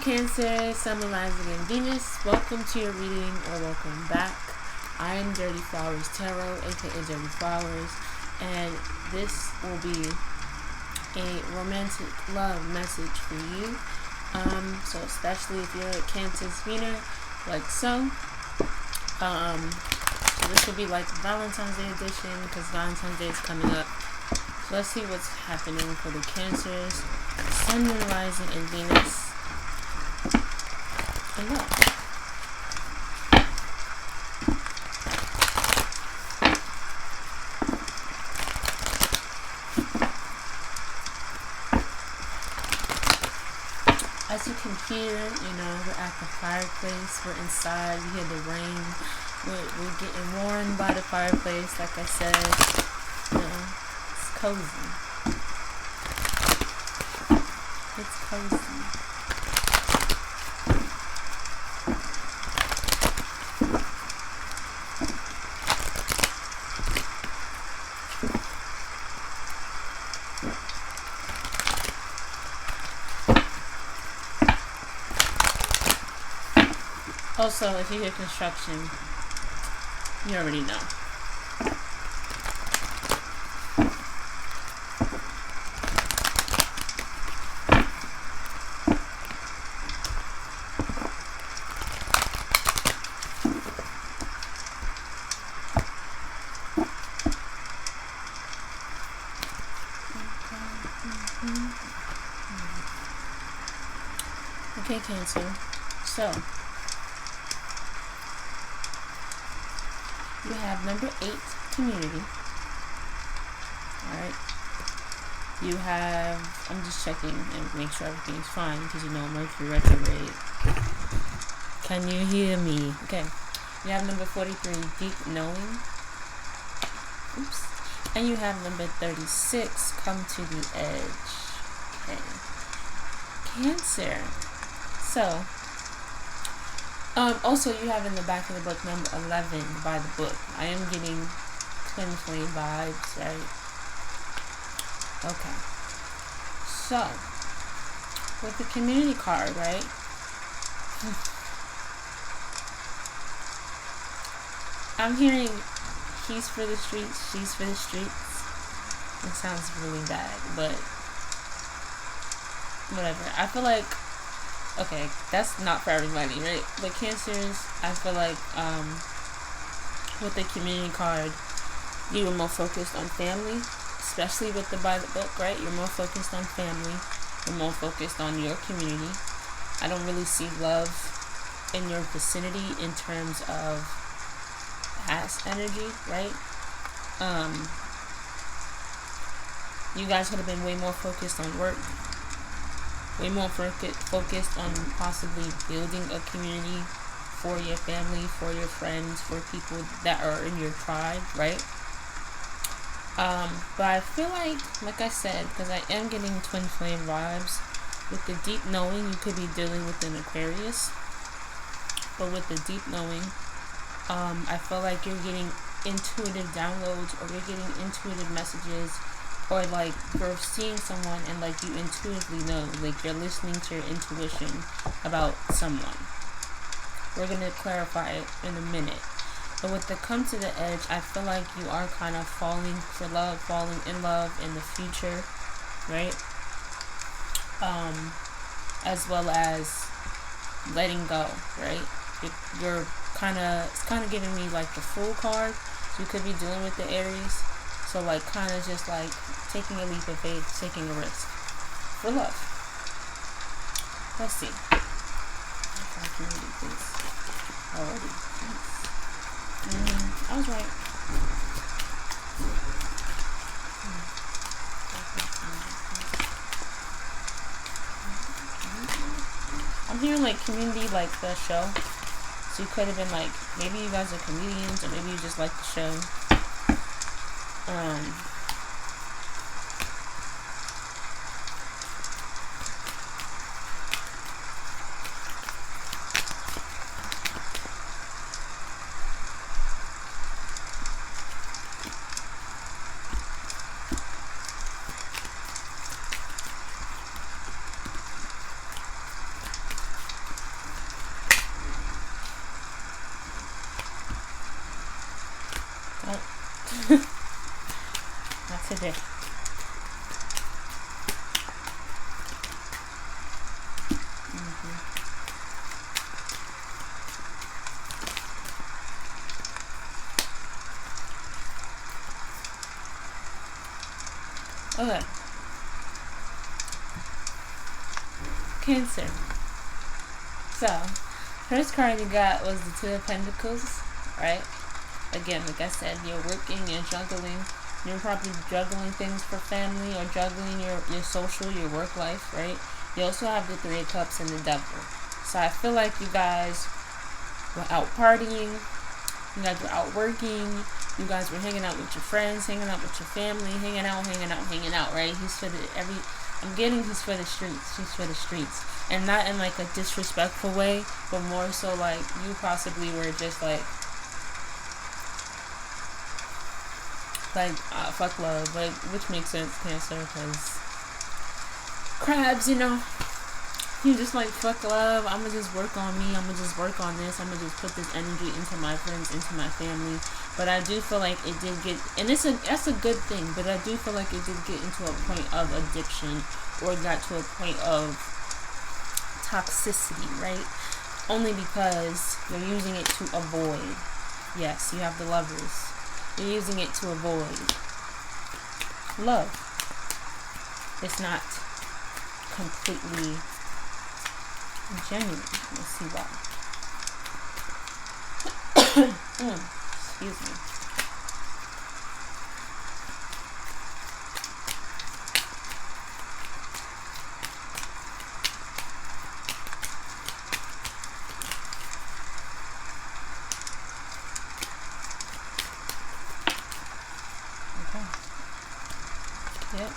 Cancer, Sun, Rising, and Venus. Welcome to your reading, or welcome back. I am DirtyFlowerTarot, A.K.A DirtyFlowers, and this will be a romantic love message for you. So especially if you're a Cancer Venus, like so. So this will be like Valentine's Day edition, because Valentine's Day is coming up. So let's see what's happening for the Cancers, Sun, Rising, and Venus. As you can hear, we're at the fireplace, we're inside, we hear the rain, we're getting warmed by the fireplace, like I said, it's cozy. It's cozy. Also, if you hear construction, you already know. Okay, Cancer. So, you have number 8, community. Alright. You have, I'm just checking and make sure everything's fine, because Mercury retrograde. Can you hear me? Okay. You have number 43, deep knowing. Oops. And you have number 36, come to the edge. Okay. Cancer. So, also, you have in the back of the book number 11 by the book. I am getting twin flame vibes, right? Okay. So, with the community card, right? I'm hearing he's for the streets, she's for the streets. It sounds really bad, but whatever. I feel like, okay, that's not for everybody, right? But Cancers, I feel like with the community card, you were more focused on family, especially with the by the book, right? You're more focused on family. You're more focused on your community. I don't really see love in your vicinity in terms of past energy, right? You guys could have been way more focused on work. Way more focused on possibly building a community for your family, for your friends, for people that are in your tribe, right? But I feel like I said, because I am getting twin flame vibes, with the deep knowing, you could be dealing with an Aquarius. But with the deep knowing, I feel like you're getting intuitive downloads, or you're getting intuitive messages, or like you're seeing someone and like you intuitively know, like you're listening to your intuition about someone. We're going to clarify it in a minute. But with the come to the edge, I feel like you are kind of falling for love, falling in love in the future, right? As well as letting go, right? You're it's kind of giving me like the Fool card. So you could be dealing with the Aries. So like kind of just like taking a leap of faith, taking a risk for love. Let's see. If I can read this already. I was right. I'm hearing like community, like the show. So you could have been like, maybe you guys are comedians, or maybe you just like the show. Not today. Okay. Cancer. So, first card you got was the Two of Pentacles, right? Again, like I said, you're working, you're juggling. You're probably juggling things for family or juggling your social, your work life, right? You also have the Three of Cups and the Devil. So I feel like you guys were out partying, you guys were out working, you guys were hanging out with your friends, hanging out with your family, hanging out, right? He's for the he's for the streets. He's for the streets. And not in like a disrespectful way, but more so like you possibly were just like fuck love, like, which makes sense, Cancer, because crabs, you know, you just like, fuck love, I'm gonna just work on me, I'm gonna just work on this, I'm gonna just put this energy into my friends, into my family. But I do feel like it did get, and that's a good thing, but I do feel like it did get into a point of addiction, or got to a point of toxicity, right? Only because you're using it to avoid. Yes, you have the Lovers. You're using it to avoid love. It's not completely genuine. Let's see why. Excuse me. Yep.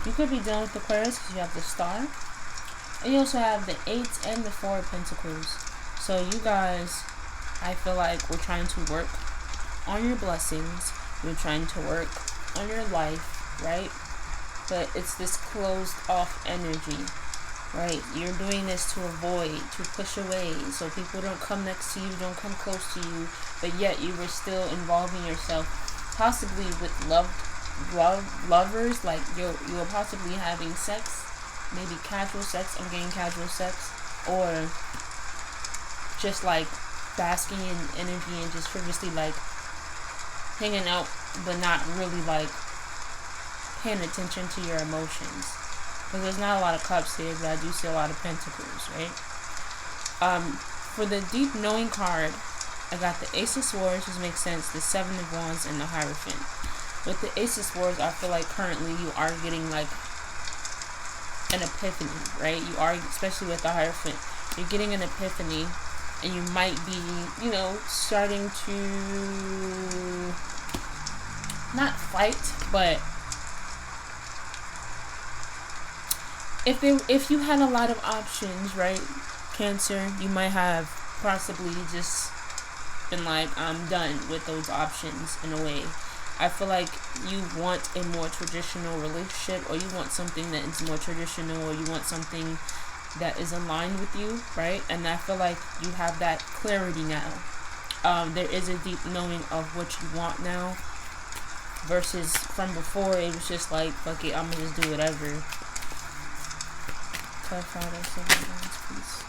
You could be dealing with Aquarius because you have the Star. And you also have the 8 and the 4 of Pentacles. So you guys, I feel like we're trying to work on your blessings. You're trying to work on your life, right? But it's this closed off energy, right? You're doing this to avoid, to push away, so people don't come next to you, don't come close to you, but yet you were still involving yourself possibly with lovers, like you were possibly having sex, maybe casual sex, I'm getting casual sex, or just like basking in energy and just frivolously like hanging out, but not really like paying attention to your emotions, because there's not a lot of cups here, but I do see a lot of pentacles, right? For the deep knowing card, I got the Ace of Swords, which makes sense, the Seven of Wands, and the Hierophant. With the Ace of Swords, I feel like currently you are getting like an epiphany, right? You are, especially with the Hierophant, you're getting an epiphany, and you might be, you know, starting to not fight, but if you had a lot of options, right, Cancer, you might have possibly just been like, I'm done with those options in a way. I feel like you want a more traditional relationship, or you want something that is more traditional, or you want something that is aligned with you, right? And I feel like you have that clarity now. There is a deep knowing of what you want now, versus from before it was just like, fuck it, I'm gonna just do whatever. Clarify those things, please.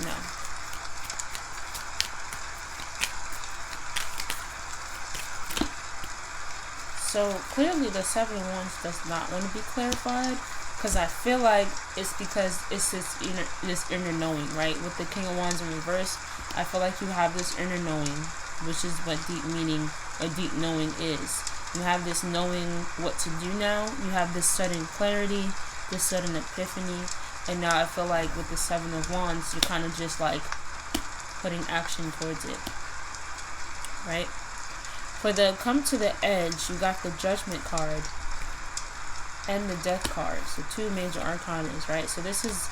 No. So clearly the Seven of Wands does not want to be clarified, because I feel like it's because it's this inner knowing, right? With the King of Wands in reverse, I feel like you have this inner knowing, which is what deep meaning or deep knowing is. You have this knowing what to do now. You have this sudden clarity, this sudden epiphany. And now I feel like with the Seven of Wands, you're kind of just like putting action towards it. Right? For the come to the edge, you got the Judgment card and the Death card. So 2 major arcanas, right? So this is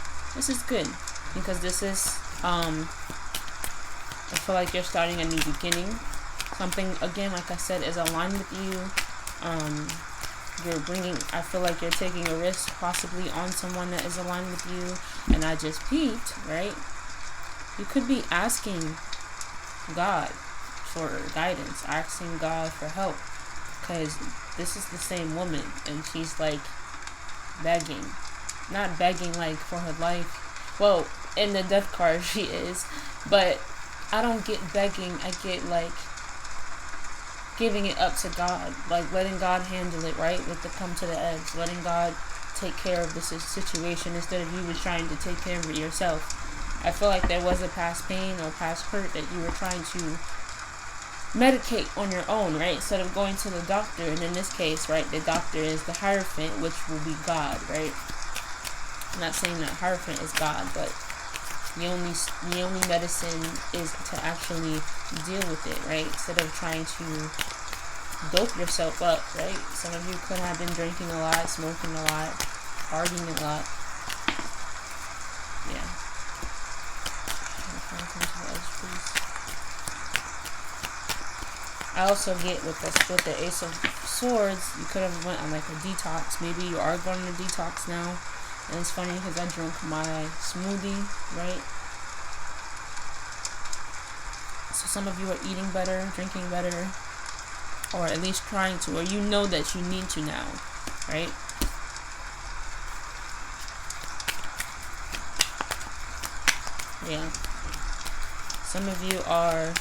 good, because this is I feel like you're starting a new beginning. Something, again, like I said, is aligned with you. I feel like you're taking a risk possibly on someone that is aligned with you. And I just peeped, right? You could be asking God for guidance, asking God for help, because this is the same woman, and she's like begging. Not begging like for her life. Well, in the Death card she is, but I don't get begging. I get like giving it up to God, like letting God handle it, right? With the come to the edge, letting God take care of this situation instead of you trying to take care of it yourself. I feel like there was a past pain or past hurt that you were trying to medicate on your own, right? Instead of going to the doctor. And in this case, right, the doctor is the Hierophant, which will be God, right? I'm not saying that Hierophant is God, but the only medicine is to actually deal with it, right? Instead of trying to dope yourself up, right? Some of you could have been drinking a lot, smoking a lot, partying a lot. Yeah. I also get with the Ace of Swords, you could have went on like a detox. Maybe you are going on a detox now. And it's funny because I drank my smoothie, right? So some of you are eating better, drinking better, or at least trying to, or you know that you need to now, right? Yeah. Some of you are,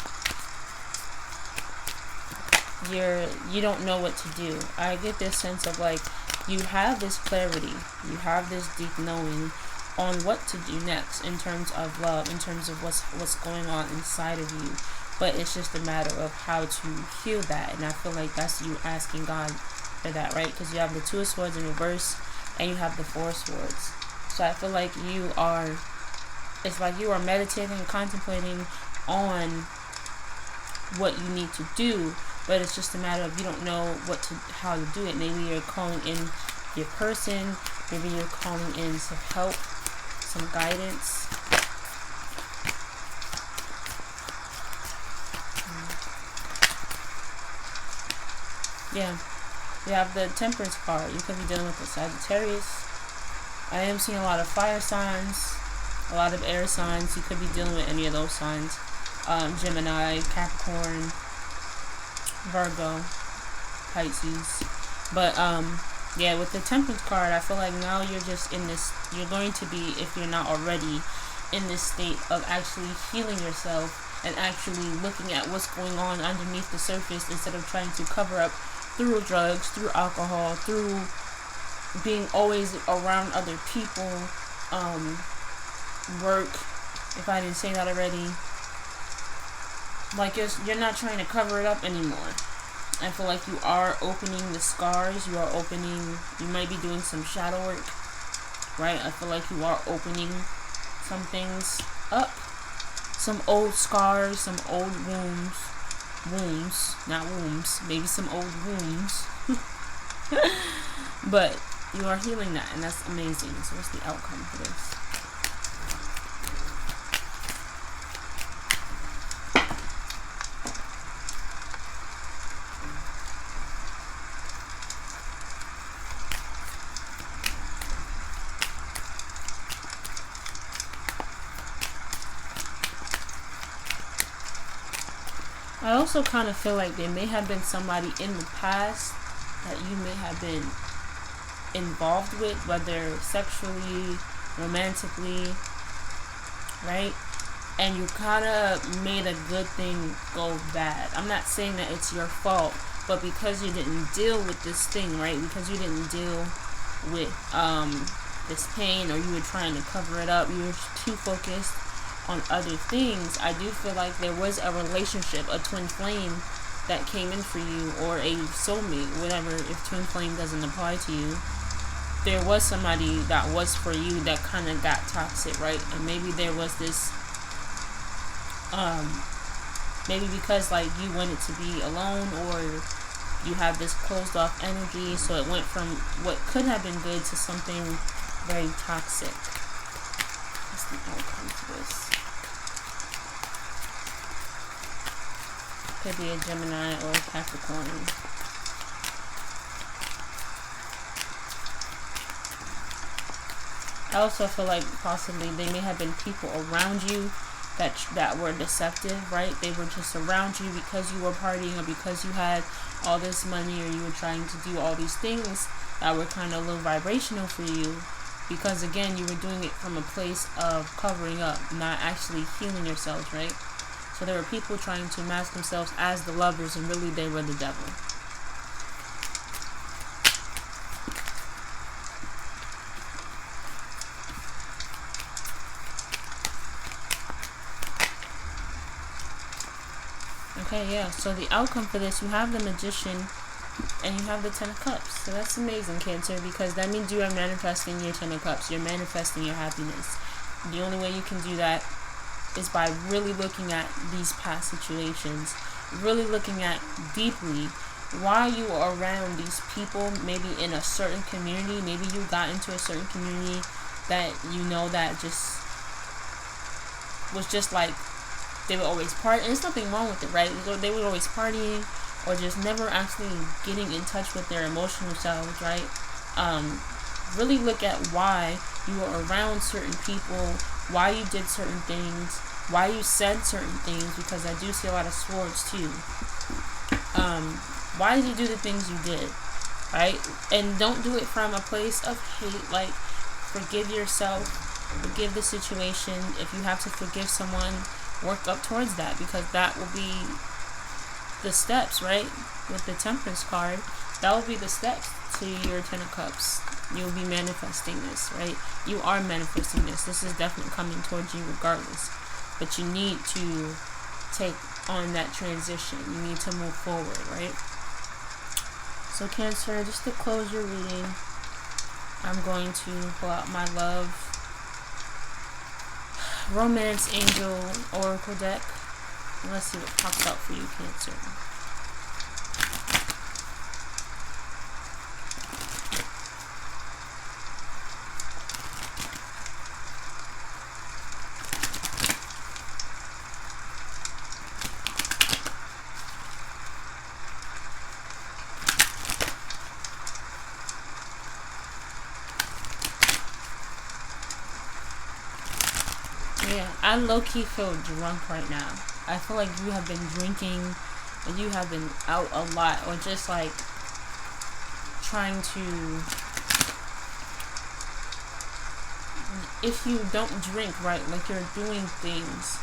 you don't know what to do. I get this sense of like, you have this clarity, you have this deep knowing on what to do next in terms of love, in terms of what's going on inside of you, but it's just a matter of how to heal that. And I feel like that's you asking God for that, right? Because you have the 2 of Swords in reverse and you have the 4 of Swords. So I feel like it's like you are meditating and contemplating on what you need to do, but it's just a matter of you don't know how to do it. Maybe you're calling in your person, maybe you're calling in some help, some guidance. Yeah, you have the Temperance card. You could be dealing with the Sagittarius. I am seeing a lot of fire signs, a lot of air signs. You could be dealing with any of those signs. Gemini, Capricorn, Virgo, Pisces. But yeah, with the Temperance card, I feel like now you're just in this, you're going to be, if you're not already, in this state of actually healing yourself and actually looking at what's going on underneath the surface instead of trying to cover up through drugs, through alcohol, through being always around other people, work, if I didn't say that already. Like, you're not trying to cover it up anymore. I feel like you are opening the scars. You are opening, you might be doing some shadow work, right? I feel like you are opening some things up. Some old scars, some old wounds, not wombs, maybe some old wounds. But you are healing that, and that's amazing. So what's the outcome for this? I also kind of feel like there may have been somebody in the past that you may have been involved with, whether sexually, romantically, right? And you kind of made a good thing go bad. I'm not saying that it's your fault, but because you didn't deal with this thing, right? Because you didn't deal with this pain, or you were trying to cover it up, you were too focused on other things. I do feel like there was a relationship, a twin flame that came in for you, or a soulmate, whatever, if twin flame doesn't apply to you, there was somebody that was for you that kind of got toxic, right? And maybe there was this, maybe because like you wanted to be alone, or you have this closed off energy, so it went from what could have been good to something very toxic. What's the outcome to this? Could be a Gemini or a Capricorn. I also feel like possibly they may have been people around you that were deceptive, right? They were just around you because you were partying, or because you had all this money, or you were trying to do all these things that were kind of low vibrational for you, because again, you were doing it from a place of covering up, not actually healing yourselves, right? So there were people trying to mask themselves as the lovers, and really they were the devil. Okay, yeah, so the outcome for this, you have the Magician and you have the Ten of Cups. So that's amazing, Cancer, because that means you are manifesting your Ten of Cups. You're manifesting your happiness. The only way you can do that is by really looking at these past situations, really looking at deeply why you are around these people, maybe in a certain community. Maybe you got into a certain community that you know that just was just like, they were always partying. There's nothing wrong with it, right? They were always partying, or just never actually getting in touch with their emotional selves, right? Really look at why you were around certain people, why you did certain things, why you said certain things, because I do see a lot of swords too. Why did you do the things you did, right? And don't do it from a place of hate. Like, forgive yourself, forgive the situation. If you have to forgive someone, work up towards that, because that will be the steps, right? With the Temperance card, that will be the steps to your Ten of Cups. You'll be manifesting this, right? You are manifesting this. This is definitely coming towards you regardless. But you need to take on that transition. You need to move forward, right? So Cancer, just to close your reading, I'm going to pull out my love Romance Angel Oracle deck. Let's see what pops out for you, Cancer. Yeah, I low-key feel drunk right now. I feel like you have been drinking, and you have been out a lot, or just like trying to, if you don't drink, right, like you're doing things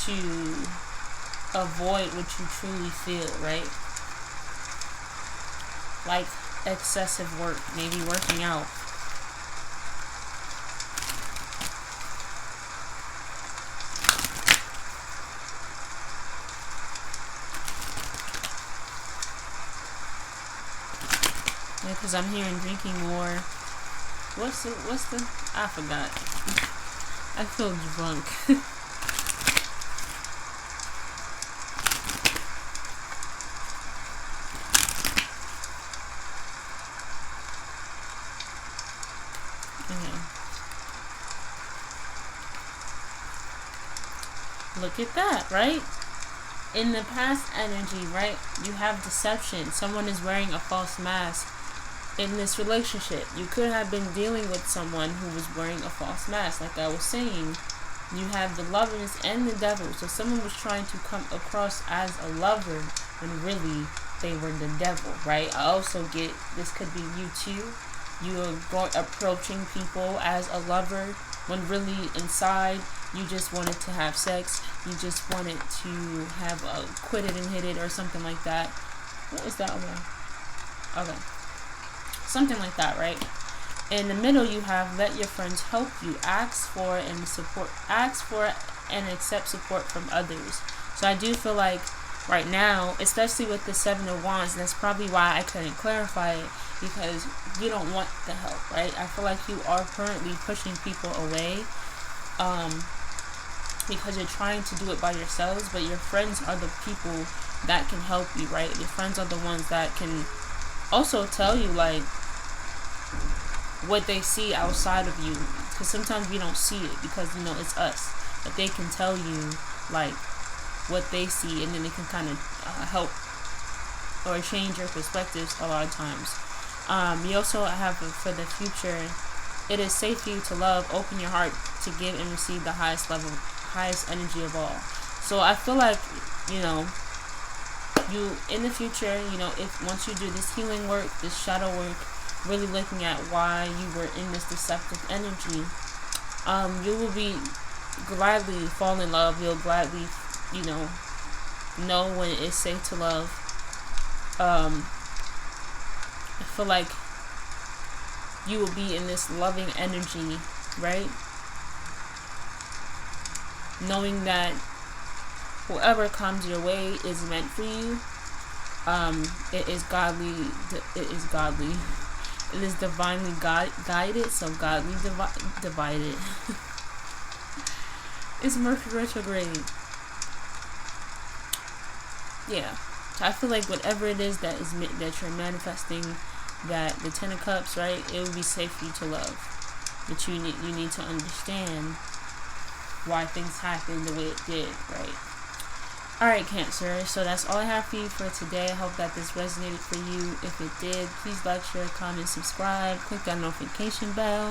to avoid what you truly feel, right? Like excessive work, maybe working out. Because I'm hearing drinking more. What's the, I forgot. I feel drunk. Okay. Look at that, right? In the past energy, right? You have deception. Someone is wearing a false mask. In this relationship, you could have been dealing with someone who was wearing a false mask. Like I was saying, you have the lovers and the devil. So someone was trying to come across as a lover when really they were the devil, right? I also get this could be you too. You are approaching people as a lover when really inside you just wanted to have sex. You just wanted to have a quit it and hit it or something like that. What was that one? Okay. Something like that, right? In the middle, you have let your friends help you. Ask for and accept support from others. So I do feel like right now, especially with the Seven of Wands, and that's probably why I couldn't clarify it, because you don't want the help, right? I feel like you are currently pushing people away, because you're trying to do it by yourselves, but your friends are the people that can help you, right? Your friends are the ones that can also tell you, like, what they see outside of you, because sometimes we don't see it because, you know, it's us, but they can tell you, like, what they see, and then it can kind of help or change your perspectives a lot of times. You also have for the future, it is safe for you to love, open your heart to give and receive the highest level, highest energy of all. So I feel like, you know, you in the future, you know, if once you do this healing work, this shadow work, really looking at why you were in this deceptive energy, you will be gladly fall in love. You'll gladly, you know when it's safe to love. I feel like you will be in this loving energy, right? Knowing that whoever comes your way is meant for you. It is godly. It is godly. It is divinely guided, so godly divided. It's Mercury retrograde. Yeah, I feel like whatever it is that you're manifesting, that the Ten of Cups, right? It will be safe for you to love. But you need to understand why things happened the way it did, right? Alright, Cancer, so that's all I have for you for today. I hope that this resonated for you. If it did, please like, share, comment, subscribe. Click that notification bell.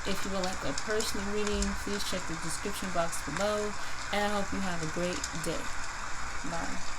If you would like a personal reading, please check the description box below. And I hope you have a great day. Bye.